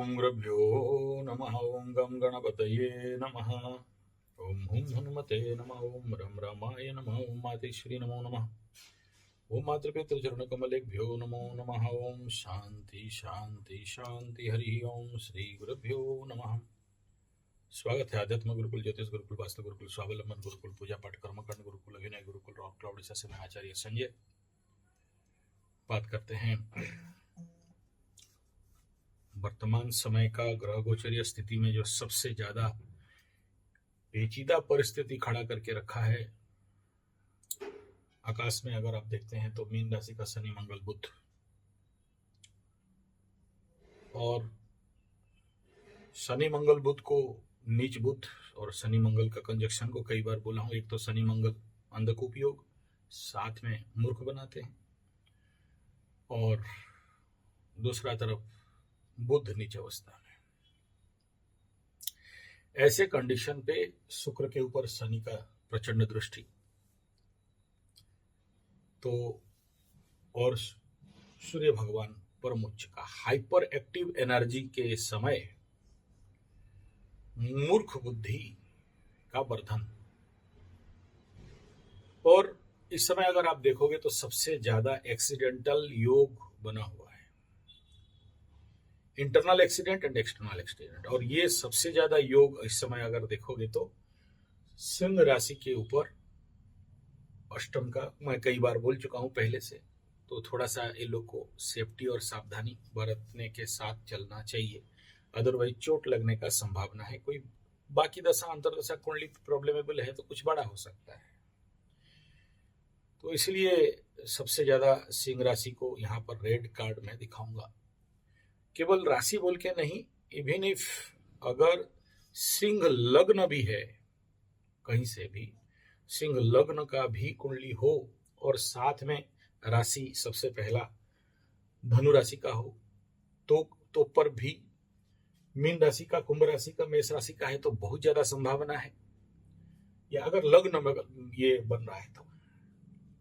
ओम गुरुभ्यो नमः। ओम गम गणपतये नमः। ओम हुम हनुमते नमः। ओम रम रामाय नमः। ओम मातेश्वरी नमो नमः। ओम मातृपितृचरण कमलेभ्यो नमो नमः। ओम शांति शांति शांति। हरि ओम श्री गुरुभ्यो नमः। स्वागत है आध्यात्म गुरुकुल, ज्योतिष गुरुकुल, वास्तु गुरुकुल, स्वावलंबन गुरुकुल, पूजा पाठ कर्मकांड गुरुकुल, अभिनय गुरुकुल, रॉक क्लाउड से मैं आचार्य संजय बात करते हैं। वर्तमान समय का ग्रह गोचरीय स्थिति में जो सबसे ज्यादा पेचीदा परिस्थिति खड़ा करके रखा है आकाश में, अगर आप देखते हैं तो मीन राशि का शनि मंगल बुध, और शनि मंगल बुध को नीच बुध और शनि मंगल का कंजक्शन को कई बार बोला हूं। एक तो शनि मंगल अंधकूप योग, साथ में मूर्ख बनाते हैं, और दूसरा तरफ बुध नीच अवस्था में। ऐसे कंडीशन पे शुक्र के ऊपर शनि का प्रचंड दृष्टि, तो और सूर्य भगवान परम उच्च का हाइपर एक्टिव एनर्जी के समय मूर्ख बुद्धि का वर्धन। और इस समय अगर आप देखोगे तो सबसे ज्यादा एक्सीडेंटल योग बना हुआ है, internal accident and external accident. और ये सबसे ज्यादा योग इस समय अगर देखोगे तो सिंह राशि के ऊपर अष्टम का, मैं कई बार बोल चुका हूं पहले से, तो थोड़ा सा ये लोग को सेफ्टी और सावधानी बरतने के साथ चलना चाहिए, अदरवाइज चोट लगने का संभावना है। कोई बाकी दशा अंतरदशा कुंडली प्रॉब्लमेबल है तो कुछ बड़ा हो सकता है। तो इसलिए सबसे ज्यादा सिंह राशि को यहाँ पर रेड कार्ड में दिखाऊंगा। केवल राशि बोल के नहीं, इवन इफ अगर सिंह लग्न भी है, कहीं से भी सिंह लग्न का भी कुंडली हो और साथ में राशि सबसे पहला धनु राशि का हो, तो पर भी मीन राशि का, कुंभ राशि का, मेष राशि का है तो बहुत ज्यादा संभावना है। या अगर लग्न में ये बन रहा है तो,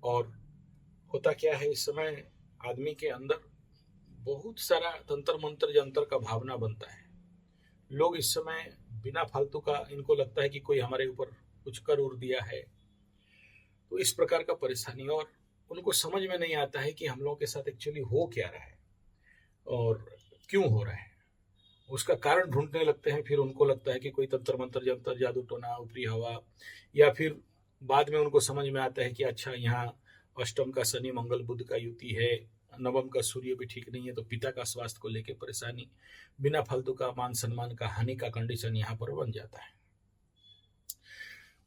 और होता क्या है इस समय आदमी के अंदर बहुत सारा तंत्र मंत्र जंतर का भावना बनता है। लोग इस समय बिना फालतू का, इनको लगता है कि कोई हमारे ऊपर कुछ कर उड़ दिया है, तो इस प्रकार का परेशानी। और उनको समझ में नहीं आता है कि हम लोगों के साथ एक्चुअली हो क्या रहा है और क्यों हो रहा है। उसका कारण ढूंढने लगते हैं। फिर उनको लगता है कि कोई तंत्र मंत्र जंतर, जादू टोना, ऊपरी हवा, या फिर बाद में उनको समझ में आता है कि अच्छा यहाँ अष्टम का शनि मंगल बुध का युति है, नवम का सूर्य भी ठीक नहीं है, तो पिता का स्वास्थ्य को लेकर परेशानी, बिना फालतू का मान सम्मान का हानि का कंडीशन यहाँ पर बन जाता है।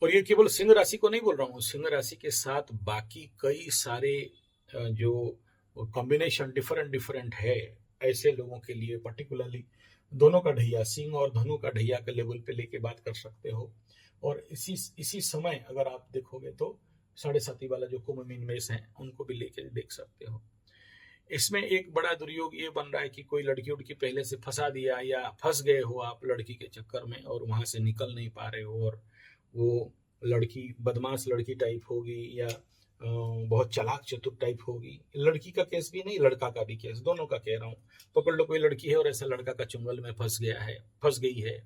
और ये केवल सिंह राशि को नहीं बोल रहा हूँ, सिंह राशि के साथ बाकी कई सारे जो कॉम्बिनेशन डिफरेंट है, ऐसे लोगों के लिए पर्टिकुलरली दोनों का ढैया, सिंह और धनु का ढैया के लेवल पे लेके बात कर सकते हो। और इसी समय अगर आप देखोगे तो 7.5 वाला जो कुंभ मीन मेष है, उनको भी लेके देख सकते हो। इसमें एक बड़ा दुर्योग ये बन रहा है कि कोई लड़की उड़की पहले से फंसा दिया, या फंस गए हो आप लड़की के चक्कर में और वहां से निकल नहीं पा रहे हो, और वो लड़की बदमाश लड़की टाइप होगी या बहुत चालाक चतुर टाइप होगी। लड़की का केस भी नहीं, लड़का का भी केस, दोनों का कह रहा हूँ। पकड़ लो कोई लड़की है और ऐसा लड़का का चुंगल में फंस गई है।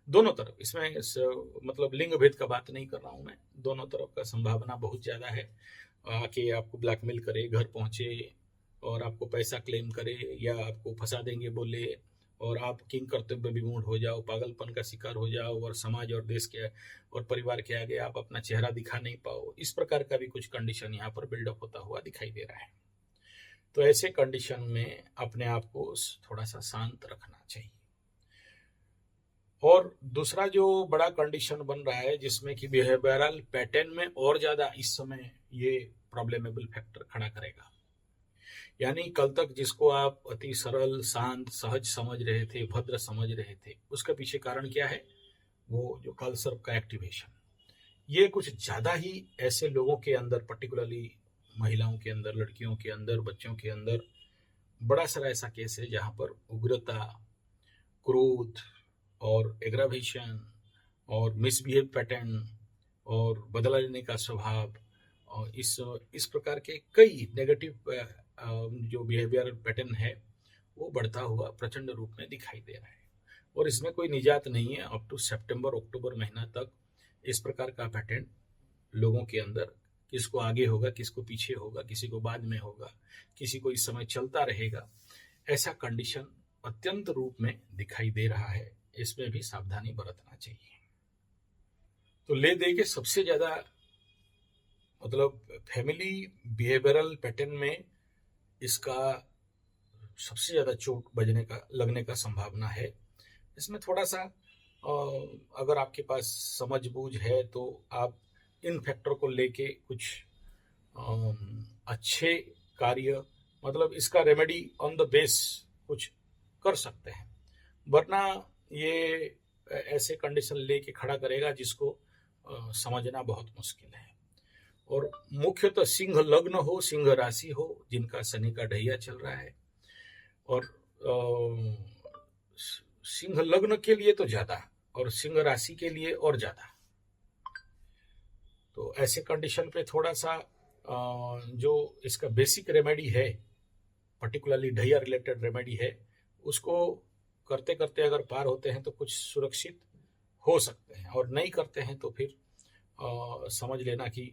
दोनों तरफ, इसमें मतलब लिंग भेद का बात नहीं कर रहा हूँ मैं, दोनों तरफ का संभावना बहुत ज्यादा है। कि आपको ब्लैकमेल करे, घर पहुंचे और आपको पैसा क्लेम करे, या आपको फंसा देंगे बोले, और आप किंग कर्तव्य विमूढ़ हो जाओ, पागलपन का शिकार हो जाओ, और समाज और देश के और परिवार के आगे आप अपना चेहरा दिखा नहीं पाओ। इस प्रकार का भी कुछ कंडीशन यहाँ पर बिल्डअप होता हुआ दिखाई दे रहा है। तो ऐसे कंडीशन में अपने आप को थोड़ा सा शांत रखना चाहिए। और दूसरा जो बड़ा कंडीशन बन रहा है, जिसमें कि बिहेवियरल पैटर्न में और ज्यादा इस समय ये प्रॉब्लमेबल फैक्टर खड़ा करेगा। यानी कल तक जिसको आप अति सरल, शांत, सहज समझ रहे थे, भद्र समझ रहे थे, उसका पीछे कारण क्या है? वो जो कालसर्प का एक्टिवेशन, ये कुछ ज्यादा ही ऐसे लोगों के अंदर, पर्टिकुलरली महिलाओं के अंदर, लड़कियों के अंदर, बच्चों के अंदर बड़ा सारा ऐसा केस है जहां पर उग्रता, क्रोध और एग्रावेशन और मिसबिहेव पैटर्न और बदला लेने का स्वभाव, और इस प्रकार के कई नेगेटिव जो बिहेवियर पैटर्न है, वो बढ़ता हुआ प्रचंड रूप में दिखाई दे रहा है। और इसमें कोई निजात नहीं है। अप टू सितंबर अक्टूबर महीना तक इस प्रकार का पैटर्न लोगों के अंदर, किसको आगे होगा, किसको पीछे होगा, किसी को बाद में होगा, किसी को इस समय चलता रहेगा, ऐसा कंडीशन अत्यंत रूप में दिखाई दे रहा है। इसमें भी सावधानी बरतना चाहिए। तो ले दे के सबसे ज्यादा मतलब फैमिली बिहेवियरल पैटर्न में इसका सबसे ज्यादा चोट बजने का लगने का संभावना है। इसमें थोड़ा सा अगर आपके पास समझ बूझ है तो आप इन फैक्टर को लेके कुछ अच्छे कार्य, मतलब इसका रेमेडी ऑन द बेस कुछ कर सकते हैं। वरना ये ऐसे कंडीशन लेके खड़ा करेगा जिसको समझना बहुत मुश्किल है। और मुख्यतः सिंह लग्न हो, सिंह राशि हो, जिनका शनि का ढैया चल रहा है, और सिंह लग्न के लिए तो ज्यादा और सिंह राशि के लिए और ज्यादा। तो ऐसे कंडीशन पे थोड़ा सा जो इसका बेसिक रेमेडी है, पर्टिकुलरली ढैया रिलेटेड रेमेडी है, उसको करते करते अगर पार होते हैं तो कुछ सुरक्षित हो सकते हैं, और नहीं करते हैं तो फिर समझ लेना कि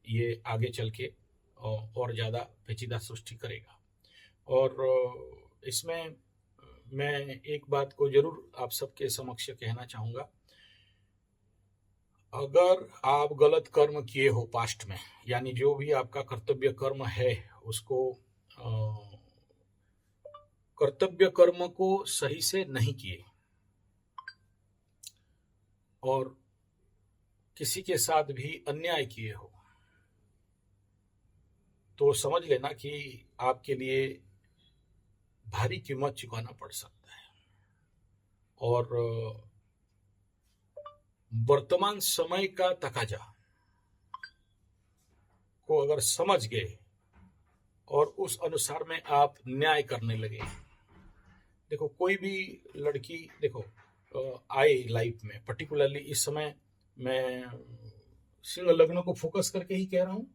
ये आगे चल के और ज़्यादा पेचीदा सृष्टि करेगा। और इसमें मैं एक बात को जरूर आप सबके समक्ष कहना चाहूँगा, अगर आप गलत कर्म किए हो पास्ट में, यानी जो भी आपका कर्तव्य कर्म है उसको कर्तव्य कर्म को सही से नहीं किए और किसी के साथ भी अन्याय किए हो, तो समझ लेना कि आपके लिए भारी कीमत चुकाना पड़ सकता है। और वर्तमान समय का तकाजा को अगर समझ गए और उस अनुसार में आप न्याय करने लगे, देखो कोई भी लड़की देखो आए लाइफ में, पर्टिकुलरली इस समय मैं सिंह लग्न को फोकस करके ही कह रहा हूँ,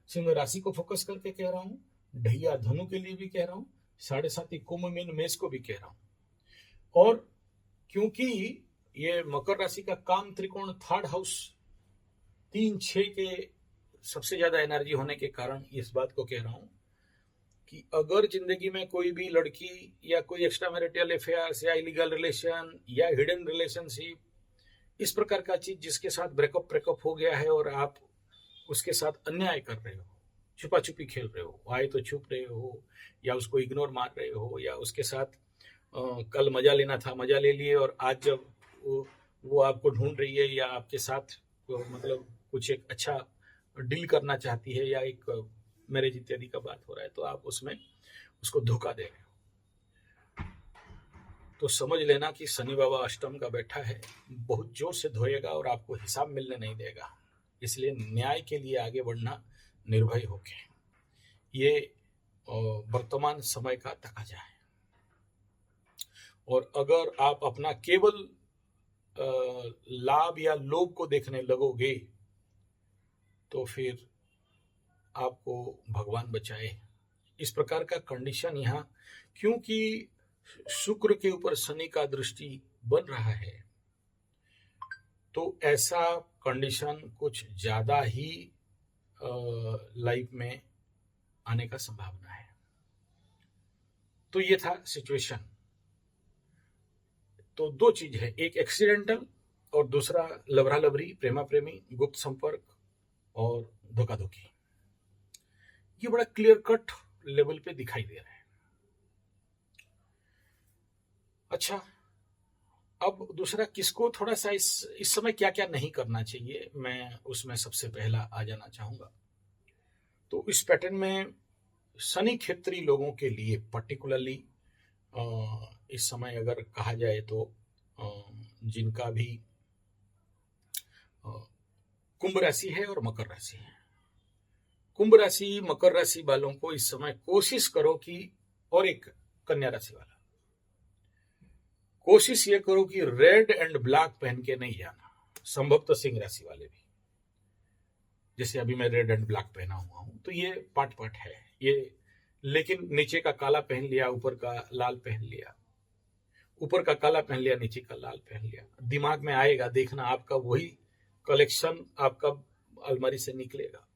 सिंह राशि को फोकस करके कह रहा हूँ, ढैया धनु के लिए भी कह रहा हूँ, 7.5 कुंभ मीन मेष को भी कह रहा हूँ। और क्योंकि ये मकर राशि का काम त्रिकोण थर्ड हाउस 3-6 के सबसे ज्यादा एनर्जी होने के कारण इस बात को कह रहा हूं कि अगर जिंदगी में कोई भी लड़की या कोई एक्स्ट्रा मैरिटल अफेयर्स या इलीगल रिलेशन या हिडन रिलेशनशिप, इस प्रकार का चीज जिसके साथ ब्रेकअप हो गया है और आप उसके साथ अन्याय कर रहे हो, छुपा छुपी खेल रहे हो, आए तो छुप रहे हो, या उसको इग्नोर मार रहे हो, या उसके साथ कल मजा लेना था मजा ले लिए और आज जब वो आपको ढूंढ रही है या आपके साथ मतलब कुछ एक अच्छा डील करना चाहती है या एक मैरिज इत्यादि का बात हो रहा है, तो आप उसमें उसको धोखा दे रहे हो, तो समझ लेना कि शनि बाबा अष्टम का बैठा है, बहुत जोर से धोएगा और आपको हिसाब मिलने नहीं देगा। इसलिए न्याय के लिए आगे बढ़ना निर्भय होके, ये वर्तमान समय का तकाजा है। और अगर आप अपना केवल लाभ या लोभ को देखने लगोगे तो फिर आपको भगवान बचाए। इस प्रकार का कंडीशन यहाँ, क्योंकि शुक्र के ऊपर शनि का दृष्टि बन रहा है, तो ऐसा कंडीशन कुछ ज्यादा ही लाइफ में आने का संभावना है। तो ये था सिचुएशन। तो दो चीज है, एक एक्सीडेंटल और दूसरा लवरा लवरी, प्रेमा प्रेमी, गुप्त संपर्क और धोखा धोखी। ये बड़ा क्लियर कट लेवल पे दिखाई दे रहा है। अच्छा, अब दूसरा किसको थोड़ा सा इस समय क्या क्या नहीं करना चाहिए, मैं उसमें सबसे पहला आ जाना चाहूंगा। तो इस पैटर्न में शनि क्षेत्रीय लोगों के लिए पर्टिकुलरली इस समय अगर कहा जाए तो जिनका भी कुंभ राशि है और मकर राशि है, कुंभ राशि मकर राशि वालों को इस समय कोशिश करो कि, और एक कन्या राशि वाला, कोशिश ये करो कि रेड एंड ब्लैक पहन के नहीं जाना। संभवतः सिंह राशि वाले भी, जैसे अभी मैं रेड एंड ब्लैक पहना हुआ हूं, तो ये पार्ट है, ये लेकिन नीचे का काला पहन लिया, ऊपर का लाल पहन लिया, ऊपर का काला पहन लिया, नीचे का लाल पहन लिया। दिमाग में आएगा, देखना आपका वही कलेक्शन आपका अलमारी से निकलेगा।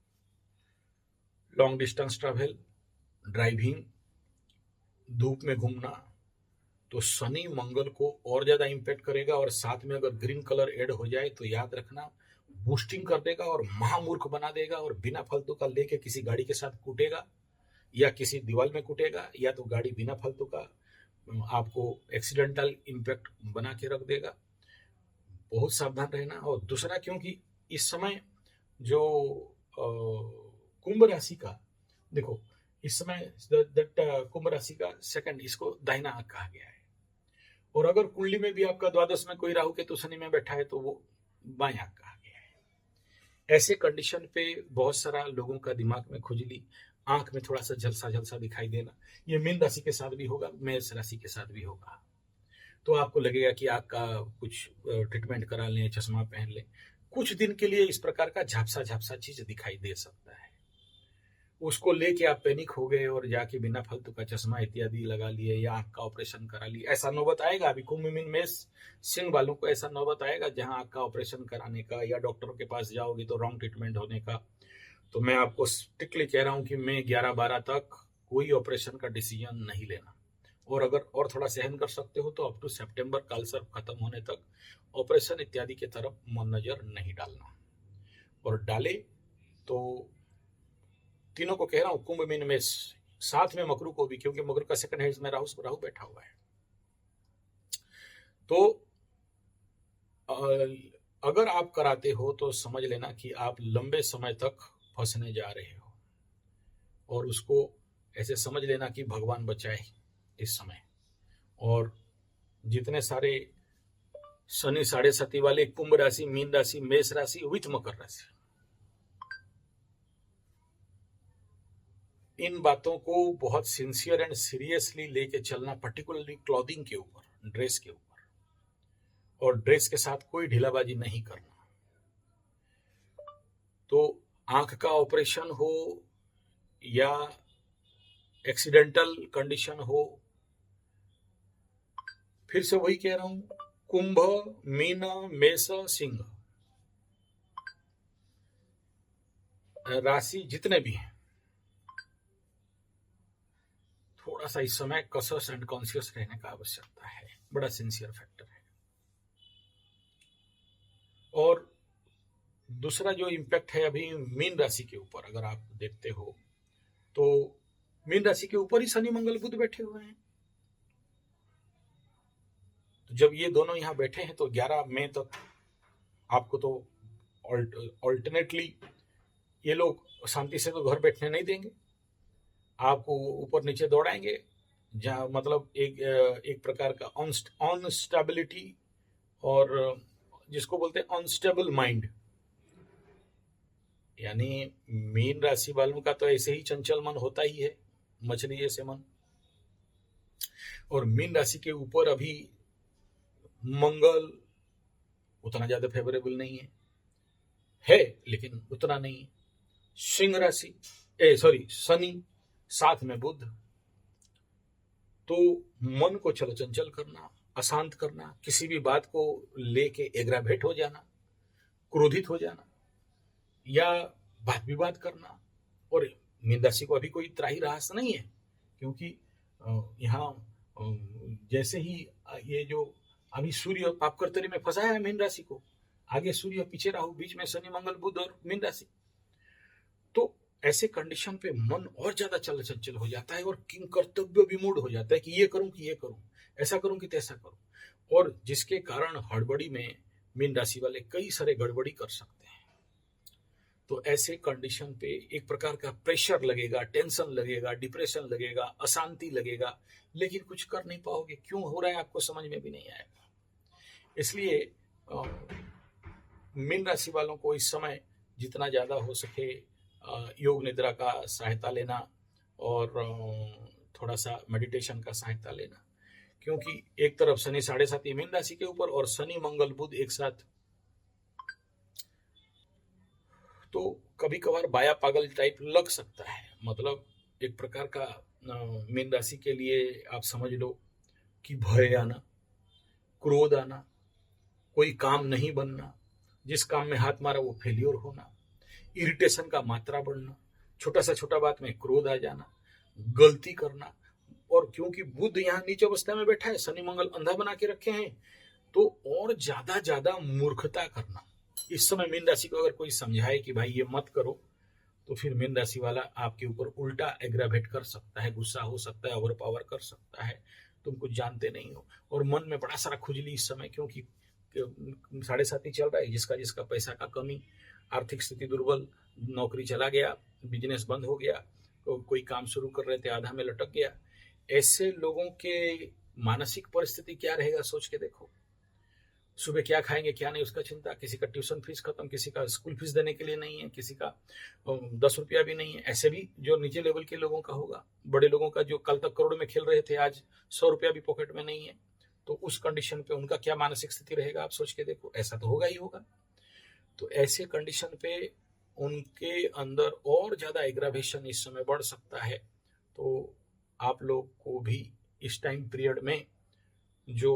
लॉन्ग डिस्टेंस ट्रैवल, ड्राइविंग, धूप में घूमना, तो शनि मंगल को और ज्यादा इंपैक्ट करेगा। और साथ में अगर ग्रीन कलर ऐड हो जाए तो याद रखना बूस्टिंग कर देगा और महामूर्ख बना देगा, और बिना फालतू का लेके किसी गाड़ी के साथ कूटेगा या किसी दीवार में कूटेगा, या तो गाड़ी बिना फालतू का आपको एक्सीडेंटल इंपैक्ट बना के रख देगा। बहुत सावधान रहना। और दूसरा, क्योंकि इस समय जो कुंभ राशि का, देखो इस समय कुंभ राशि का सेकंड, इसको दाहिना आंख कहा गया है। और अगर कुंडली में भी आपका द्वादश में कोई राहु केतु शनि में बैठा है तो वो बाएं आंख कहा गया है। ऐसे कंडीशन पे बहुत सारा लोगों का दिमाग में खुजली, आंख में थोड़ा सा झलसा झलसा दिखाई देना, ये मीन राशि के साथ भी होगा, मेष राशि के साथ भी होगा। तो आपको लगेगा कि आंख का कुछ ट्रीटमेंट करा लें, चश्मा पहन लें। कुछ दिन के लिए इस प्रकार का झापसा झापसा चीज दिखाई दे सकता है, उसको लेके आप पैनिक हो गए और जाके बिना फालतू का चश्मा इत्यादि लगा लिए या आंख का ऑपरेशन करा लिया। ऐसा नौबत आएगा, अभी कुंभ मीन मेष सिंह वालों को ऐसा नौबत आएगा जहां आंख का ऑपरेशन कराने का या डॉक्टरों के पास जाओगे तो रॉन्ग ट्रीटमेंट होने का। तो मैं आपको स्ट्रिक्टली कह रहा हूं कि मई 11-12 तक कोई ऑपरेशन का डिसीजन नहीं लेना, और अगर और थोड़ा सहन कर सकते हो तो अप टू सितंबर कालसर्प खत्म होने तक ऑपरेशन इत्यादि की तरफ मन नजर नहीं डालना। और डाले तो तीनों को कह रहा हूं, कुंभ मीन मेष, साथ में मकरू को भी, क्योंकि मकरू का सेकंड हाउस में राहु बैठा हुआ है। तो अगर आप कराते हो तो समझ लेना कि आप लंबे समय तक फंसने जा रहे हो, और उसको ऐसे समझ लेना कि भगवान बचाए इस समय। और जितने सारे शनि 7.5 वाले कुंभ राशि, मीन राशि, मेष राशि विथ मकर राशि, इन बातों को बहुत सिंसियर एंड सीरियसली लेके चलना, पर्टिकुलरली क्लॉथिंग के ऊपर, ड्रेस के ऊपर, और ड्रेस के साथ कोई ढीलाबाजी नहीं करना। तो आंख का ऑपरेशन हो या एक्सीडेंटल कंडीशन हो, फिर से वही कह रहा हूं, कुंभ, मीन, मेष, सिंह राशि जितने भी हैं, थोड़ा सा इस समय कॉशियस एंड कॉन्शियस रहने का आवश्यकता है, बड़ा सिंसियर फैक्टर है। और दूसरा जो इम्पैक्ट है अभी मीन राशि के ऊपर, अगर आप देखते हो तो मीन राशि के ऊपर ही शनि मंगल बुध बैठे हुए हैं। तो जब ये दोनों यहां बैठे हैं तो 11 मई तक आपको तो ऑल्टरनेटली ये लोग शांति से तो घर बैठने नहीं देंगे, आपको ऊपर नीचे दौड़ाएंगे, जहां मतलब एक प्रकार का अनस्टेबिलिटी, और जिसको बोलते हैं अनस्टेबल माइंड। यानी मीन राशि वालों का तो ऐसे ही चंचल मन होता ही है, मछली जैसे मन। और मीन राशि के ऊपर अभी मंगल उतना ज्यादा फेवरेबल नहीं है लेकिन उतना नहीं। सिंह राशि, शनि, साथ में बुध, तो मन को चंचल करना, अशांत करना, किसी भी बात को लेके एग्रावेट हो जाना, क्रोधित हो जाना, या वाद विवाद करना। और मीन राशि को अभी कोई त्राही रास नहीं है, क्योंकि यहाँ जैसे ही ये जो अभी सूर्य पापकर्तरी में फंसाया है मीन राशि को, आगे सूर्य, पीछे राहु, बीच में शनि मंगल बुध और मीन राशि, तो ऐसे कंडीशन पे मन और ज्यादा चंचल हो जाता है और किंग कर्तव्य विमूढ़ हो जाता है कि ये करूं कि ये करूं, ऐसा करूं कि तैसा करूं, और जिसके कारण हड़बड़ी में मीन राशि वाले कई सारे गड़बड़ी कर सकते हैं। तो ऐसे कंडीशन पे एक प्रकार का प्रेशर लगेगा, टेंशन लगेगा, डिप्रेशन लगेगा, अशांति लगेगा, लेकिन कुछ कर नहीं पाओगे। क्यों हो रहा है आपको समझ में भी नहीं आएगा। इसलिए मीन राशि वालों को इस समय जितना ज्यादा हो सके योग निद्रा का सहायता लेना और थोड़ा सा मेडिटेशन का सहायता लेना, क्योंकि एक तरफ शनि 7.5 मीन राशि के ऊपर और शनि मंगल बुध एक साथ, तो कभी कभार बाया पागल टाइप लग सकता है। मतलब एक प्रकार का मीन राशि के लिए आप समझ लो कि भय आना, क्रोध आना, कोई काम नहीं बनना, जिस काम में हाथ मारा वो फेलियर होना, इरिटेशन का मात्रा बढ़ना, छोटा सा छोटा बात में क्रोध आ जाना, गलती करना। और क्योंकि बुध यहाँ नीच अवस्था में बैठा है, शनि मंगल अंधा बना के रखे हैं, तो और ज्यादा मूर्खता करना। इस समय मीन राशि को अगर कोई समझाए कि भाई ये मत करो, तो फिर मीन राशि वाला आपके ऊपर उल्टा एग्रावेट कर सकता है, गुस्सा हो सकता है, ओवर पावर कर सकता है, तुम कुछ जानते नहीं हो। और मन में बड़ा सारा खुजली इस समय, क्योंकि 7.5 ही चल रहा है, जिसका जिसका पैसा का कमी, आर्थिक स्थिति दुर्बल, नौकरी चला गया, बिजनेस बंद हो गया, तो कोई काम शुरू कर रहे थे आधा में लटक गया। ऐसे लोगों के मानसिक परिस्थिति क्या रहेगा सोच के देखो। सुबह क्या खाएंगे क्या नहीं उसका चिंता, किसी का ट्यूशन फीस खत्म, किसी का स्कूल फीस देने के लिए नहीं है, किसी का 10 रुपया भी नहीं है। ऐसे भी जो नीचे लेवल के लोगों का होगा, बड़े लोगों का जो कल तक करोड़ में खेल रहे थे आज 100 रुपया भी पॉकेट में नहीं है, तो उस कंडीशन पे उनका क्या मानसिक स्थिति रहेगा आप सोच के देखो। ऐसा तो होगा ही होगा। तो ऐसे कंडीशन पे उनके अंदर और ज्यादा एग्रावेशन इस समय बढ़ सकता है। तो आप लोग को भी इस टाइम पीरियड में जो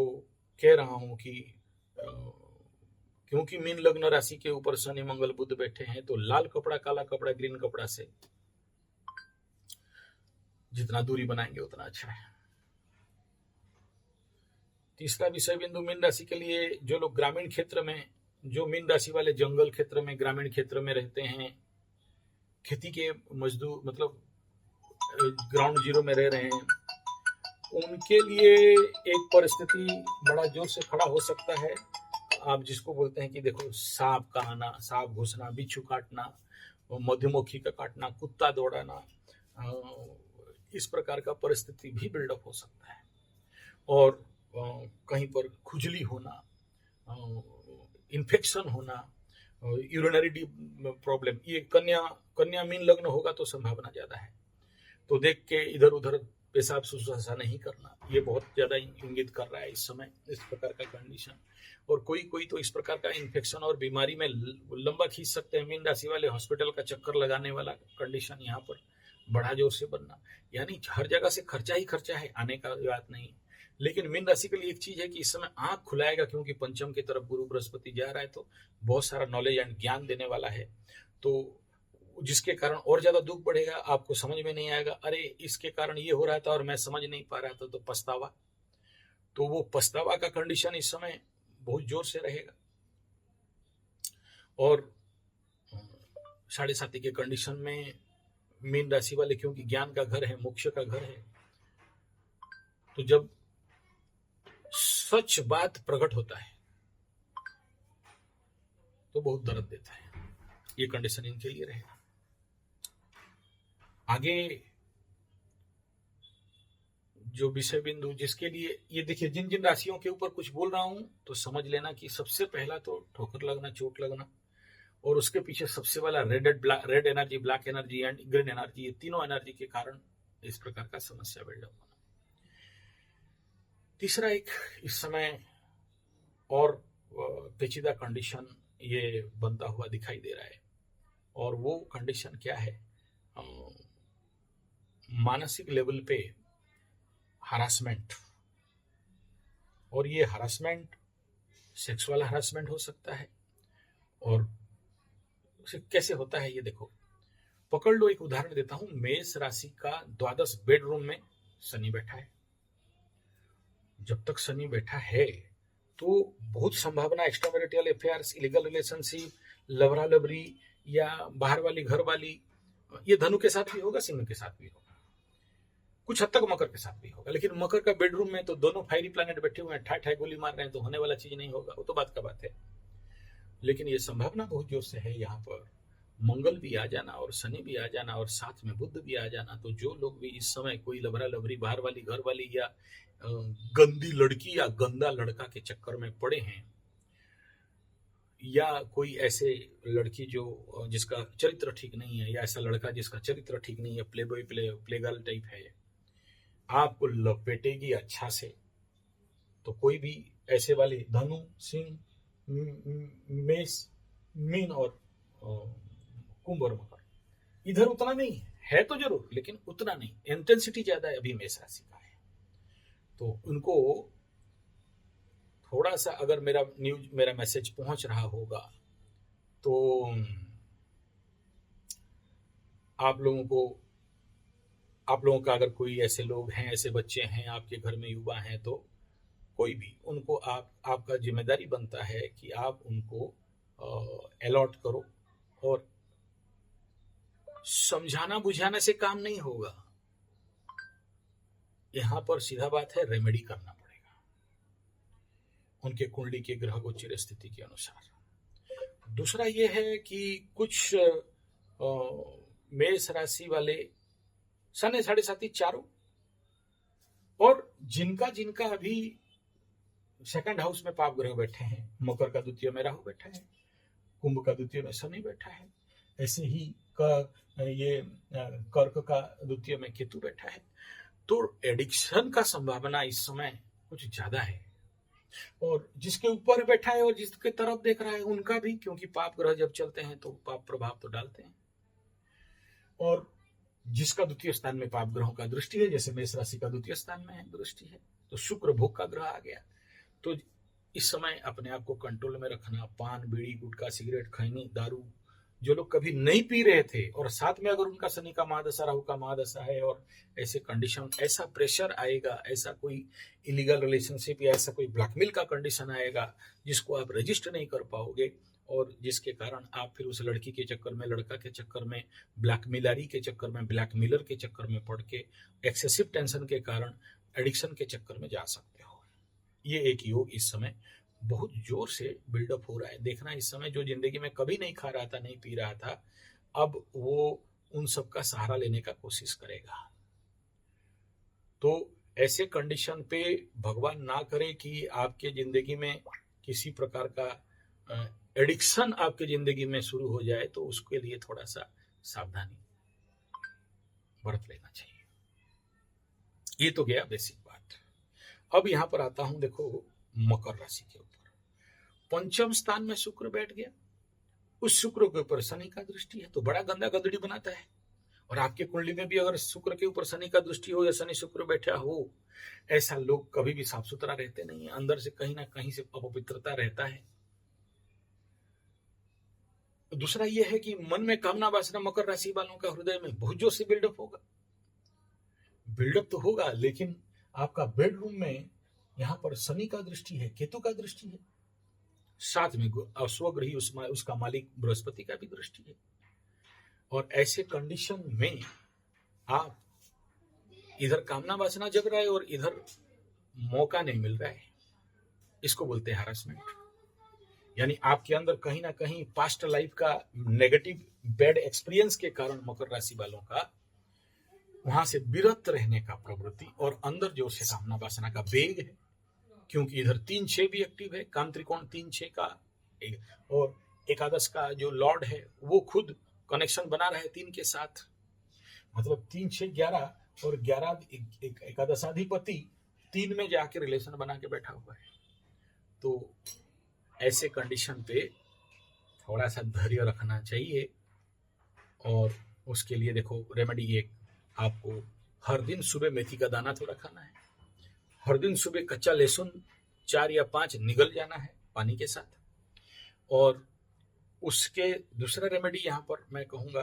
कह रहा हूं कि क्योंकि मीन लग्न राशि के ऊपर शनि मंगल बुध बैठे हैं, तो लाल कपड़ा, काला कपड़ा, ग्रीन कपड़ा से जितना दूरी बनाएंगे उतना अच्छा है। तीसरा विषय बिंदु मीन राशि के लिए, जो लोग ग्रामीण क्षेत्र में, जो मीन राशि वाले जंगल क्षेत्र में, ग्रामीण क्षेत्र में रहते हैं, खेती के मजदूर मतलब ग्राउंड जीरो में रह रहे हैं, उनके लिए एक परिस्थिति बड़ा जोर से खड़ा हो सकता है। आप जिसको बोलते हैं कि देखो सांप का आना, सांप घुसना, बिच्छू काटना, मधुमक्खी का काटना, कुत्ता दौड़ाना, इस प्रकार का परिस्थिति भी बिल्डअप हो सकता है। और कहीं पर खुजली होना, इन्फेक्शन होना, यूरिनरी प्रॉब्लम, ये कन्या मीन लग्न होगा तो संभावना ज्यादा है। तो देख के इधर उधर पेशाब सुसुसा नहीं करना, ये बहुत ज्यादा इंगित कर रहा है इस समय इस प्रकार का कंडीशन। और कोई तो इस प्रकार का इन्फेक्शन और बीमारी में लंबा खींच सकते हैं। मीन राशि वाले हॉस्पिटल का चक्कर लगाने वाला कंडीशन यहाँ पर बड़ा जोर से बनना, यानी हर जगह से खर्चा ही खर्चा है, आने का बात नहीं। लेकिन मीन राशि के लिए एक चीज है कि इस समय आंख खुलाएगा, क्योंकि पंचम की तरफ गुरु बृहस्पति जा रहा है, तो बहुत सारा नॉलेज एंड ज्ञान देने वाला है। तो जिसके कारण और ज्यादा दुख बढ़ेगा, आपको समझ में नहीं आएगा, अरे इसके कारण ये हो रहा था और मैं समझ नहीं पा रहा था, तो पछतावा। तो वो पछतावा का कंडीशन इस समय बहुत जोर से रहेगा। और 7.5 के कंडीशन में मीन राशि वाले, क्योंकि ज्ञान का घर है, मोक्ष का घर है, तो जब सच बात प्रकट होता है तो बहुत दर्द देता है। ये कंडीशन इनके लिए रहेगा। आगे जो विषय बिंदु जिसके लिए, ये देखिए जिन जिन राशियों के ऊपर कुछ बोल रहा हूं तो समझ लेना कि सबसे पहला तो ठोकर लगना, चोट लगना, और उसके पीछे सबसे वाला red energy, black energy and green energy, ये तीनों एनर्जी के कारण इस प्रकार का समस्या बिल्डअप होना। तीसरा एक इस समय और पेचीदा कंडीशन ये बनता हुआ दिखाई दे रहा है, और वो कंडीशन क्या है, मानसिक लेवल पे हरासमेंट। और ये हरासमेंट सेक्सुअल हरासमेंट हो सकता है। और कैसे होता है ये देखो, पकड़ लो, एक उदाहरण देता हूं। मेष राशि का द्वादश बेडरूम में शनि बैठा है। जब तक शनि बैठा है तो बहुत संभावना एक्स्ट्रामैरिटल अफेयर्स, इलीगल रिलेशनशिप, लवरा लवरी या बाहर वाली घर वाली, ये धनु के साथ भी होगा, सिंह के साथ भी होगा, कुछ हद तक मकर के साथ भी होगा। लेकिन मकर का बेडरूम में तो दोनों फायरी प्लैनेट बैठे हुए हैं, ठाई गोली मार रहे हैं, तो होने वाला चीज नहीं होगा, वो तो बात का बात है। लेकिन ये संभावना बहुत जोर से है यहाँ पर मंगल भी आ जाना और शनि भी आ जाना और साथ में बुध भी आ जाना। तो जो लोग भी इस समय कोई लवरा लवरी, बाहर वाली घर वाली या गंदी लड़की या गंदा लड़का के चक्कर में पड़े हैं, या कोई ऐसे लड़की जो जिसका चरित्र ठीक नहीं है, या ऐसा लड़का जिसका चरित्र ठीक नहीं है, play boy play girl type है, आपको लपेटेगी अच्छा से। तो कोई भी ऐसे वाले धनु, सिंह, मेष, मीन और कुंभ और मकर, इधर उतना नहीं है, है तो जरूर, लेकिन उतना नहीं, इंटेंसिटी ज्यादा है अभी मेष राशि का है। तो उनको थोड़ा सा अगर मेरा मैसेज पहुंच रहा होगा तो आप लोगों का अगर कोई ऐसे लोग हैं, ऐसे बच्चे हैं आपके घर में, युवा हैं, तो कोई भी उनको आपका जिम्मेदारी बनता है कि आप उनको अलॉट करो। और समझाना बुझाने से काम नहीं होगा, यहां पर सीधा बात है, रेमेडी करना पड़ेगा उनके कुंडली के ग्रह गोचर स्थिति के अनुसार। दूसरा ये है कि कुछ मेष राशि वाले सने साढ़े साथी चारों, और जिनका जिनका अभी सेकंड हाउस में पाप ग्रह बैठे हैं, मकर का द्वितीय में राहु बैठा है, कुंभ का द्वितीय में शनि बैठा है, ऐसे ही ये कर्क का द्वितीय में केतु बैठा है, तो एडिक्शन का संभावना इस समय कुछ ज्यादा है। और जिसके ऊपर बैठा है और जिसके तरफ देख रहा है उनका भी, क्योंकि पाप ग्रह जब चलते हैं तो पाप प्रभाव तो डालते हैं। और जिसका द्वितीय स्थान में पाप ग्रहों का दृष्टि है, जैसे मेष राशि का द्वितीय स्थान में है दृष्टि है, तो शुक्र भोग का ग्रह आ गया। तो इस समय अपने आप को कंट्रोल में रखना, पान बीड़ी गुटखा सिगरेट खैनी दारू जो लोग कभी नहीं पी रहे थे, और साथ में अगर उनका शनि का महादशा राहु का महादशा है, और ऐसे कंडीशन, ऐसा प्रेशर आएगा, ऐसा कोई इलीगल रिलेशनशिप या ऐसा कोई ब्लैकमेल का कंडीशन आएगा जिसको आप रजिस्टर नहीं कर पाओगे, और जिसके कारण आप फिर उस लड़की के चक्कर में, लड़का के चक्कर में, ब्लैकमेलरी के चक्कर में, ब्लैकमेलर के चक्कर में पड़ के एक्सेसिव टेंशन के कारण एडिक्शन के चक्कर में जा सकते हो। ये एक योग इस समय बहुत जोर से बिल्डअप हो रहा है। देखना, इस समय जो जिंदगी में कभी नहीं खा रहा था, नहीं पी रहा था, अब वो उन सब का सहारा लेने का कोशिश करेगा। तो ऐसे कंडीशन पे भगवान ना करे कि आपके जिंदगी में किसी प्रकार का एडिक्शन आपके जिंदगी में शुरू हो जाए, तो उसके लिए थोड़ा सा सावधानी बरत लेना चाहिए। ये तो गया बेसिक बात। अब यहां पर आता हूं, देखो मकर राशि के ऊपर पंचम स्थान में शुक्र बैठ गया। उस शुक्र के ऊपर शनि का दृष्टि है, तो बड़ा गंदा गंदड़ी बनाता है। और आपके कुंडली में भी अगर शुक्र के ऊपर शनि का दृष्टि हो या शनि शुक्र बैठा हो, ऐसा लोग कभी भी साफ सुथरा रहते नहीं है, अंदर से कहीं ना कहीं से अपवित्रता रहता है। दूसरा यह है कि मन में कामना वासना मकर राशि वालों का हृदय में बहुत जोर से बिल्डअप होगा। बिल्डअप तो होगा, लेकिन आपका बेडरूम में यहां पर शनि का दृष्टि है, केतु का दृष्टि है, साथ में स्वग्रही उसका मालिक बृहस्पति का भी दृष्टि है। और ऐसे कंडीशन में आप इधर कामना वासना जग रहा है और इधर मौका नहीं मिल रहा है, इसको बोलते हैं हरासमेंट। यानी आपके अंदर कहीं ना कहीं पास्ट लाइफ का नेगेटिव बैड एक्सपीरियंस के कारण मकर राशि वालों का वहां से विरत रहने का प्रवृत्ति, और अंदर जो से कामना वासना का वेग है, क्योंकि इधर 3-6 भी एक्टिव है, काम त्रिकोण 3-6 का, और एकादश का जो लॉर्ड है वो खुद कनेक्शन बना रहा है 3 के साथ, मतलब 3-6-11, और 11 एकादशाधिपति 3 में जाके रिलेशन बना के बैठा हुआ है। तो ऐसे कंडीशन पे थोड़ा सा धैर्य रखना चाहिए। और उसके लिए देखो रेमेडी एक, आपको हर दिन सुबह मेथी का दाना थोड़ा खाना है, हर दिन सुबह कच्चा लहसुन 4 या 5 निगल जाना है पानी के साथ। और उसके दूसरा रेमेडी यहाँ पर मैं कहूँगा,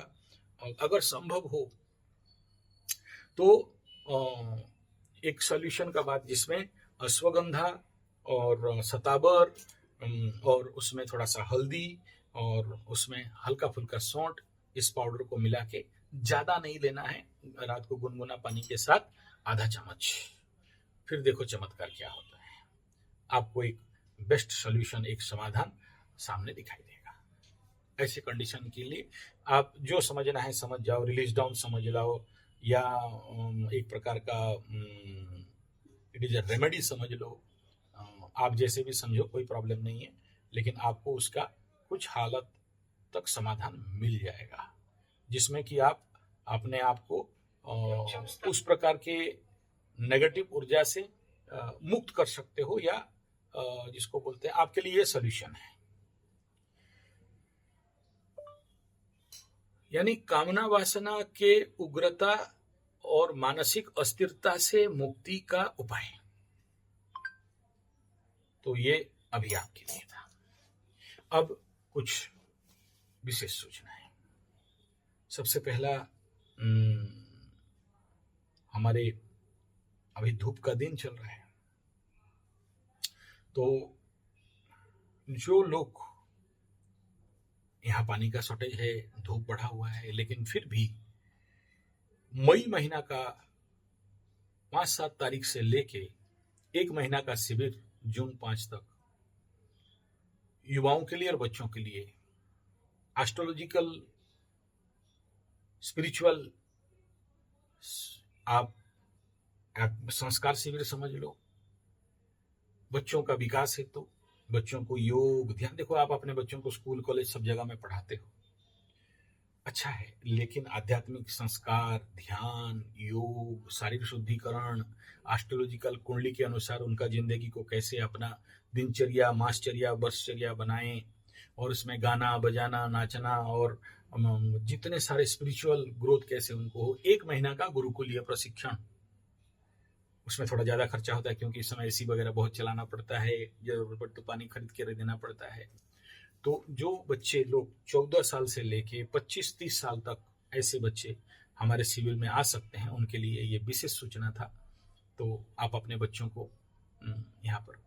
अगर संभव हो तो एक सॉल्यूशन का बात, जिसमें अश्वगंधा और सताबर और उसमें थोड़ा सा हल्दी और उसमें हल्का फुल्का सौंठ, इस पाउडर को मिला के, ज्यादा नहीं लेना है, रात को गुनगुना पानी के साथ आधा चम्मच, फिर देखो चमत्कार क्या होता है। आपको एक बेस्ट सॉल्यूशन, एक समाधान सामने दिखाई देगा। ऐसे कंडीशन के लिए आप जो समझना है समझ जाओ, रिलीज डाउन समझ लाओ, या एक प्रकार का इट इज अ रेमेडी समझ लो, आप जैसे भी समझो, कोई प्रॉब्लम नहीं है, लेकिन आपको उसका कुछ हालत तक समाधान मिल जाएगा, जिसमें कि आप अपने आप को उस प्रकार के नेगेटिव ऊर्जा से मुक्त कर सकते हो, या जिसको बोलते हैं, आपके लिए ये सोल्यूशन है। यानी कामना वासना के उग्रता और मानसिक अस्थिरता से मुक्ति का उपाय। तो ये अभी आपके लिए था। अब कुछ विशेष सूचनाएं। सबसे पहला, हमारे अभी धूप का दिन चल रहा है, तो जो लोग, यहाँ पानी का शॉर्टेज है, धूप बढ़ा हुआ है, लेकिन फिर भी मई महीना का 5-7 तारीख से लेके 1 महीना का शिविर जून 5 तक युवाओं के लिए और बच्चों के लिए एस्ट्रोलॉजिकल स्पिरिचुअल आप संस्कार शिविर समझ लो। बच्चों का विकास है, तो बच्चों को योग ध्यान, देखो आप अपने बच्चों को स्कूल कॉलेज सब जगह में पढ़ाते हो, अच्छा है, लेकिन आध्यात्मिक संस्कार, ध्यान, योग, शारीरिक शुद्धिकरण, एस्ट्रोलॉजिकल कुंडली के अनुसार उनका जिंदगी को कैसे अपना दिनचर्या, मासचर्या, वर्षचर्या बनाएं, और उसमें गाना बजाना, नाचना और जितने सारे स्पिरिचुअल ग्रोथ कैसे उनको हो। 1 महीना का गुरुकुलीय प्रशिक्षण, उसमें थोड़ा ज्यादा खर्चा होता है क्योंकि इस समय एसी वगैरह बहुत चलाना पड़ता है, जरूरत पड़े तो पानी खरीद के देना पड़ता है। तो जो बच्चे लोग 14 साल से लेके 25-30 साल तक ऐसे बच्चे हमारे शिविर में आ सकते हैं, उनके लिए ये विशेष सूचना था। तो आप अपने बच्चों को यहाँ पर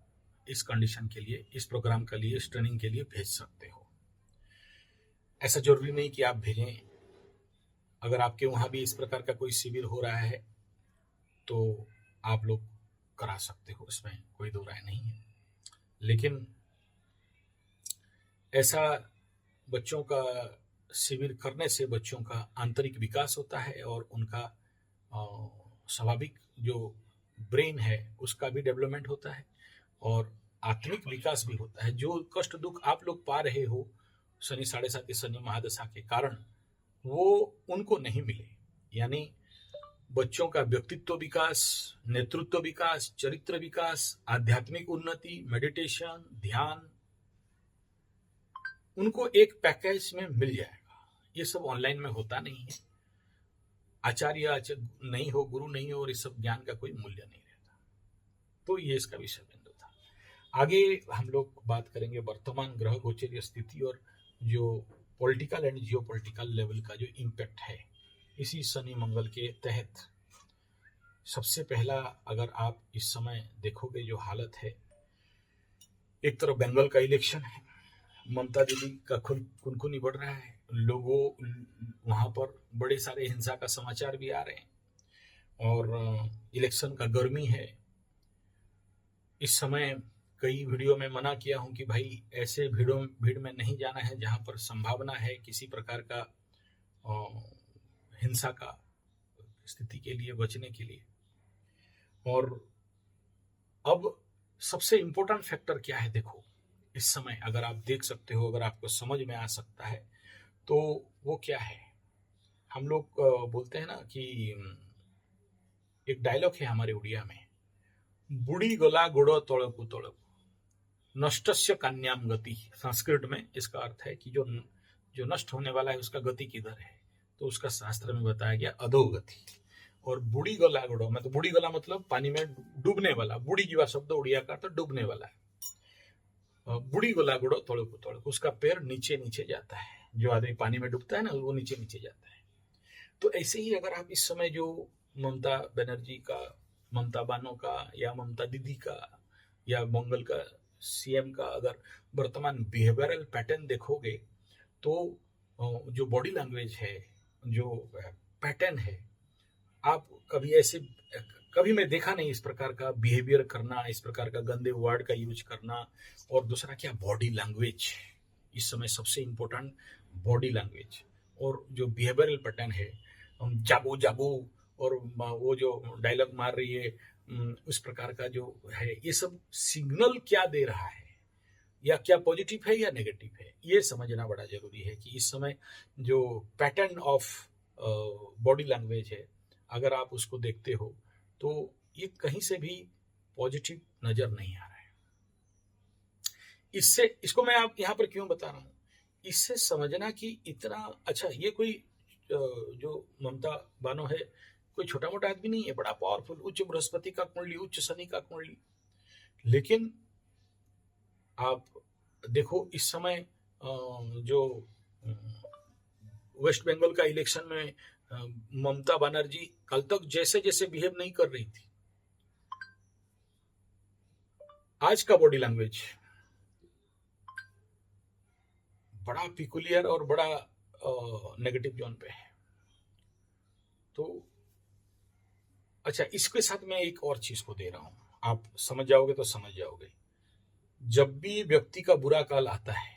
इस कंडीशन के लिए, इस प्रोग्राम के लिए, इस ट्रेनिंग के लिए भेज सकते हो। ऐसा जरूरी नहीं कि आप भेजें। अगर आपके वहाँ भी इस प्रकार का कोई शिविर हो रहा है तो आप लोग करा सकते हो, इसमें कोई दो राय नहीं है। लेकिन ऐसा बच्चों का शिविर करने से बच्चों का आंतरिक विकास होता है और उनका स्वाभाविक जो ब्रेन है उसका भी डेवलपमेंट होता है और आत्मिक विकास भी होता है। जो कष्ट दुख आप लोग पा रहे हो शनि 7.5 शनि महादशा के कारण, वो उनको नहीं मिले। यानी बच्चों का व्यक्तित्व विकास, नेतृत्व विकास, चरित्र विकास, आध्यात्मिक उन्नति, मेडिटेशन, ध्यान, उनको एक पैकेज में मिल जाएगा। ये सब ऑनलाइन में होता नहीं है। आचार्य नहीं हो, गुरु नहीं हो, और इस सब ज्ञान का कोई मूल्य नहीं रहता। तो ये इसका विषय बिंदु था। आगे हम लोग बात करेंगे वर्तमान ग्रह गोचरीय स्थिति और जो political and Jio political level का जो इम्पैक्ट है इसी शनि मंगल के तहत। सबसे पहला, अगर आप इस समय देखोगे जो हालत है, एक तरफ बंगाल का इलेक्शन है, ममता दीदी का खुनखुनी बढ़ रहा है, लोगों वहां पर बड़े सारे हिंसा का समाचार भी आ रहे हैं और इलेक्शन का गर्मी है। इस समय कई वीडियो में मना किया हूं कि भाई ऐसे भीड़ में नहीं जाना है जहां पर संभावना है किसी प्रकार का हिंसा का स्थिति के लिए बचने के लिए। और अब सबसे इंपॉर्टेंट फैक्टर क्या है, देखो इस समय अगर आप देख सकते हो, अगर आपको समझ में आ सकता है तो वो क्या है। हम लोग बोलते हैं ना कि एक डायलॉग है हमारे उड़िया में, बुढ़ी गला गुड़ो तोड़कू तोड़कू नष्टस्य कन्याम गति। संस्कृत में इसका अर्थ है कि जो नष्ट होने वाला है उसका गति किधर है, तो उसका शास्त्र में बताया गया अधोगति। और बुढ़ी गला गुड़ो में, तो बुढ़ी गला मतलब पानी में डूबने वाला, बुढ़ी जीवा शब्द उड़िया का तो डूबने वाला है। बुढ़ी गला गुड़ो तोड़कू तोड़कू, उसका पैर नीचे नीचे जाता है। जो आदमी पानी में डूबता है ना, वो नीचे नीचे जाता है। तो ऐसे ही अगर आप इस समय जो ममता बनर्जी का, ममता बानो का, या ममता दीदी का, या मंगल का सीएम का अगर वर्तमान बिहेवियरल पैटर्न देखोगे तो जो बॉडी लैंग्वेज है, जो पैटर्न है, आप कभी मैं देखा नहीं इस प्रकार का बिहेवियर करना, इस प्रकार का गंदे वर्ड का यूज करना। और दूसरा क्या, बॉडी लैंग्वेज। इस समय सबसे इंपॉर्टेंट बॉडी लैंग्वेज और जो बिहेवियरल पैटर्न है, जाबू जाबू और वो जो डायलॉग मार रही है, उस प्रकार का जो है, ये सब सिग्नल क्या दे रहा है, या क्या पॉजिटिव है या नेगेटिव है, ये समझना बड़ा जरूरी है। कि इस समय जो पैटर्न ऑफ बॉडी लैंग्वेज है, अगर आप उसको देखते हो तो ये कहीं से भी पॉजिटिव नजर नहीं आ रहा है। इसको मैं आप यहाँ पर क्यों बता रहा हूँ, इससे समझना कि इतना अच्छा, ये कोई जो ममता बानो है कोई छोटा मोटा आदमी नहीं है, बड़ा पावरफुल, उच्च बृहस्पति का कुंडली, उच्च शनि का कुंडली। लेकिन आप देखो इस समय जो वेस्ट बंगाल का इलेक्शन में ममता बनर्जी कल तक जैसे जैसे बिहेव नहीं कर रही थी, आज का बॉडी लैंग्वेज बड़ा पिकुलियर और बड़ा नेगेटिव जोन पे है। तो अच्छा, इसके साथ मैं एक और चीज को दे रहा हूं, आप समझ जाओगे तो समझ जाओगे। जब भी व्यक्ति का बुरा काल आता है,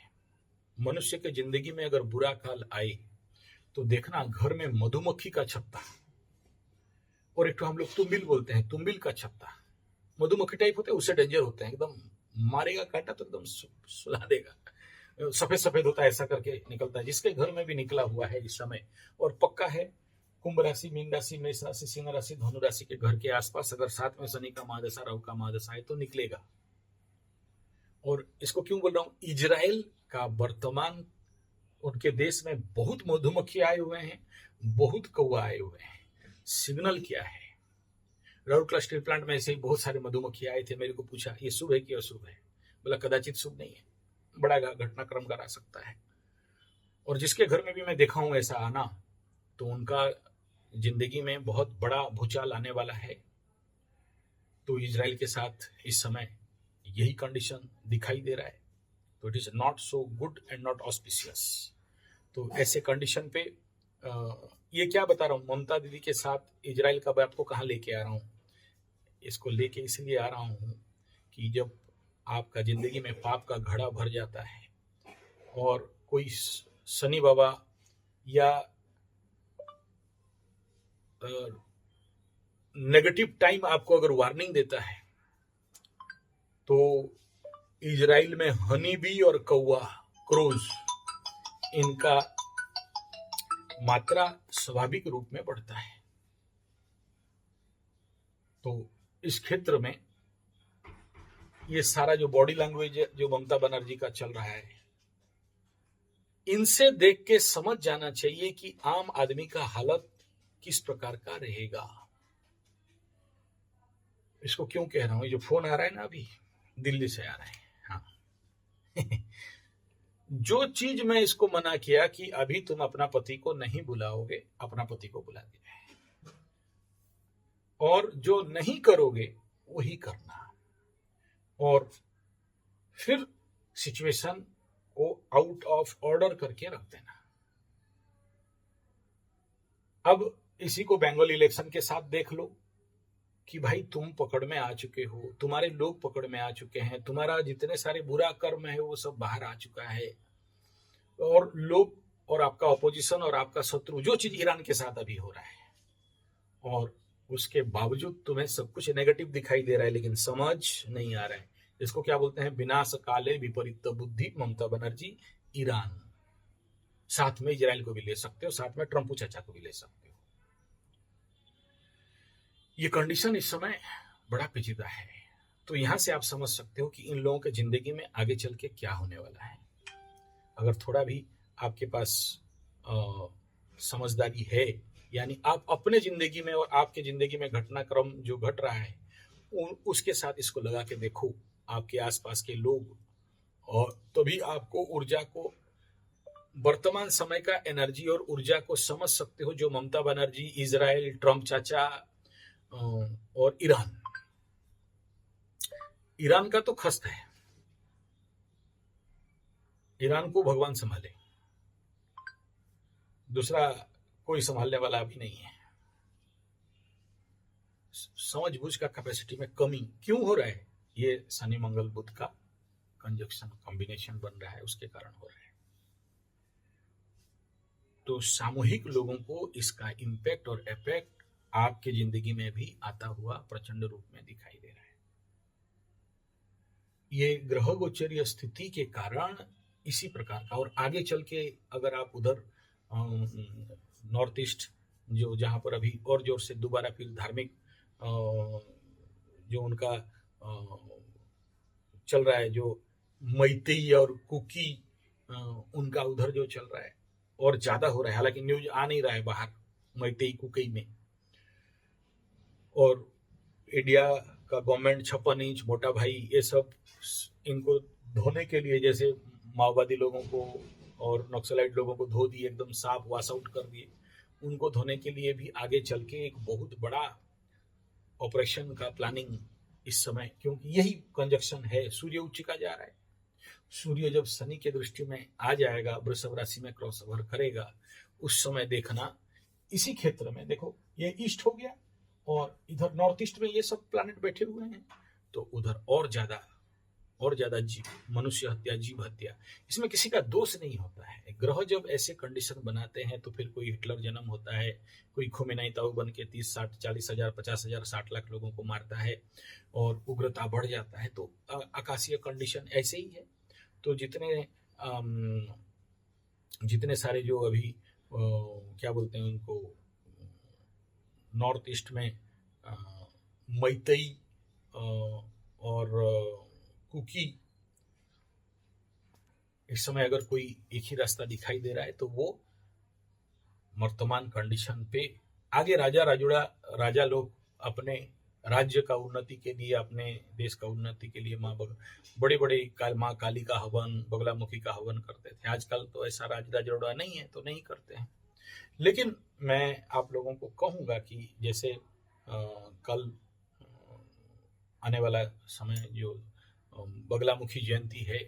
मनुष्य के जिंदगी में अगर बुरा काल आए तो देखना घर में मधुमक्खी का छत्ता, और एक तो हम लोग तुम्बिल बोलते हैं, तुम्बिल का छत्ता, मधुमक्खी टाइप होते हैं, उससे डेंजर होते हैं, एकदम मारेगा काटा तो एकदम सुला देगा, सफेद सफेद होता है, ऐसा करके निकलता है। जिसके घर में भी निकला हुआ है इस समय और पक्का है, कुंभ राशि, मीन राशि, मेष राशि, सिंह राशि, धनु राशि के घर के आसपास अगर साथ में शनि का महादशा, राहु का महादशा है तो निकलेगा। और इसको क्यों बोल रहा हूं, इजराइल का वर्तमान उनके देश में बहुत मधुमक्खी आए हुए हैं, बहुत कौवा आए हुए हैं। सिग्नल क्या है? राउरकेला स्टील प्लांट में ऐसे ही बहुत सारे मधुमक्खी आए थे, मेरे को पूछा ये शुभ है कि अशुभ है? बोला कदाचित शुभ नहीं है, बड़ा घटनाक्रम करा सकता है। और जिसके घर में भी मैं देखा हूं ऐसा आना, तो उनका जिंदगी में बहुत बड़ा भूचाल आने वाला है। तो इजराइल के साथ इस समय यही कंडीशन दिखाई दे रहा है, तो it is not so good and not auspicious. तो ऐसे कंडीशन पे ये क्या बता रहा हूँ, ममता दीदी के साथ इजराइल का बात को कहाँ लेके आ रहा हूँ, इसको लेके इसलिए आ रहा हूँ कि जब आपका जिंदगी में पाप का घड़ा भर जाता है और कोई शनि बाबा या नेगेटिव टाइम आपको अगर वार्निंग देता है, तो इजराइल में हनी बी और कौवा, क्रोज, इनका मात्रा स्वाभाविक रूप में बढ़ता है। तो इस क्षेत्र में ये सारा जो बॉडी लैंग्वेज जो ममता बनर्जी का चल रहा है, इनसे देख के समझ जाना चाहिए कि आम आदमी का हालत किस प्रकार का रहेगा। इसको क्यों कह रहा हूं, ये जो फोन आ रहा है ना अभी दिल्ली से आ रहा है, हाँ जो चीज मैं इसको मना किया कि अभी तुम अपना पति को नहीं बुलाओगे, अपना पति को बुला दिया, और जो नहीं करोगे वही करना, और फिर सिचुएशन को आउट ऑफ ऑर्डर करके रख देना। अब इसी को बंगाल इलेक्शन के साथ देख लो कि भाई तुम पकड़ में आ चुके हो, तुम्हारे लोग पकड़ में आ चुके हैं, तुम्हारा जितने सारे बुरा कर्म है वो सब बाहर आ चुका है, और लोग और आपका ऑपोजिशन और आपका शत्रु, जो चीज ईरान के साथ अभी हो रहा है, और उसके बावजूद तुम्हें सब कुछ नेगेटिव दिखाई दे रहा है, लेकिन समझ नहीं आ रहा है। इसको क्या बोलते हैं, विनाश काले विपरीत बुद्धि ममता बनर्जी ईरान। साथ में इजराइल को भी ले सकते हो, साथ में ट्रंप चाचा को भी ले सकते हो। ये कंडीशन इस समय बड़ा पेचीदा है। तो यहां से आप समझ सकते हो कि इन लोगों के जिंदगी में आगे चल के क्या होने वाला है। अगर थोड़ा भी आपके पास समझदारी है, यानी आप अपने जिंदगी में और आपके जिंदगी में घटनाक्रम जो घट रहा है उसके साथ इसको लगा के देखो, आपके आसपास के लोग, और तभी आपको ऊर्जा को, वर्तमान समय का एनर्जी और ऊर्जा को समझ सकते हो, जो ममता बनर्जी, इजराइल, ट्रंप चाचा और ईरान का तो खस्त है, ईरान को भगवान संभाले, दूसरा कोई संभालने वाला अभी नहीं है। समझबूझ का कैपेसिटी में कमी क्यों हो रहा है, ये शनि मंगल बुध का कंजक्शन कॉम्बिनेशन बन रहा है, उसके कारण हो रहा है। तो सामूहिक लोगों को इसका इम्पैक्ट और इफेक्ट आपके जिंदगी में भी आता हुआ प्रचंड रूप में दिखाई दे रहा है। ये ग्रह गोचरीय स्थिति के कारण इसी प्रकार का, और आगे चल के अगर आप उधर नॉर्थ ईस्ट जो जहां पर अभी और जोर से दोबारा फिर धार्मिक जो उनका चल रहा है, जो मैतेई और कुकी उनका उधर जो चल रहा है, और ज्यादा हो रहा है, हालांकि न्यूज आ नहीं रहा है बाहर मैतेई कुकई में। और इंडिया का गवर्नमेंट 56 इंच मोटा भाई ये सब इनको धोने के लिए, जैसे माओवादी लोगों को और नक्सलाइट लोगों को धो दिए, एकदम साफ वॉश आउट कर दिए, उनको धोने के लिए भी आगे चल के एक बहुत बड़ा ऑपरेशन का प्लानिंग इस समय, क्योंकि यही कंजक्शन है, सूर्य उच्चिका जा रहा है। सूर्य जब शनि के दृष्टि में आ जाएगा, वृषभ राशि में क्रॉस ओवर करेगा, उस समय देखना इसी क्षेत्र में, देखो ये ईस्ट हो गया और इधर नॉर्थ ईस्ट में ये सब प्लैनेट बैठे हुए हैं, तो उधर और ज्यादा जीव, मनुष्य हत्या, जीव हत्या, इसमें किसी का दोष नहीं होता है। ग्रह जब ऐसे कंडीशन बनाते हैं तो फिर कोई हिटलर जन्म होता है, कोई खुमेनाई ताऊ बन के 30, 60, 40 हजार, 50 हजार, 60 लाख लोगों को मारता है और उग्रता बढ़ जाता है, तो आकाशीय कंडीशन ऐसे ही है। तो जितने सारे जो अभी क्या बोलते हैं उनको, नॉर्थ ईस्ट में मैतेई और कुकी, इस समय अगर कोई एक ही रास्ता दिखाई दे रहा है तो वो वर्तमान कंडीशन पे आगे राजा लोग अपने राज्य का उन्नति के लिए, अपने देश का उन्नति के लिए बड़े बड़े माँ काली का हवन, बगलामुखी का हवन करते थे। आजकल तो ऐसा राजड़ा नहीं है तो नहीं करते हैं। लेकिन मैं आप लोगों को कहूंगा कि जैसे कल आने वाला समय जो बगलामुखी जयंती है,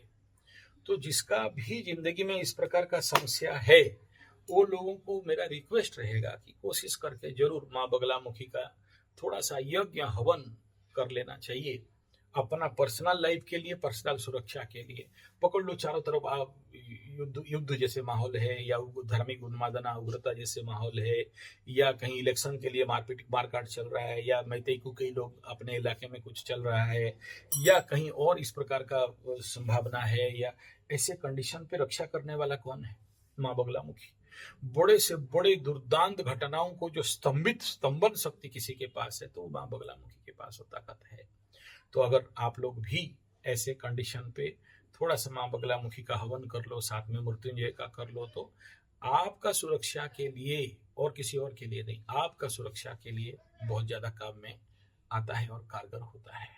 तो जिसका भी जिंदगी में इस प्रकार का समस्या है, वो लोगों को मेरा रिक्वेस्ट रहेगा कि कोशिश करके जरूर माँ बगलामुखी का थोड़ा सा यज्ञ हवन कर लेना चाहिए, अपना पर्सनल लाइफ के लिए, पर्सनल सुरक्षा के लिए। पकड़ लो चारों तरफ आप युद्ध जैसे माहौल है, या धार्मिक उन्मादना, उग्रता जैसे माहौल है, या कहीं इलेक्शन के लिए मारकाट चल रहा है, या मैतेई को कई लोग अपने इलाके में कुछ चल रहा है, या कहीं और इस प्रकार का संभावना है, या ऐसे कंडीशन पे रक्षा करने वाला कौन है? माँ बगलामुखी। बड़े से बड़े दुर्दांत घटनाओं को जो स्तंभन शक्ति किसी के पास है, तो माँ बगलामुखी के पास वो ताकत है। तो अगर आप लोग भी ऐसे कंडीशन पे थोड़ा सा माँ बगलामुखी का हवन कर लो, साथ में मृत्युंजय का कर लो, तो आपका सुरक्षा के लिए, और किसी और के लिए नहीं, आपका सुरक्षा के लिए बहुत ज्यादा काम में आता है और कारगर होता है।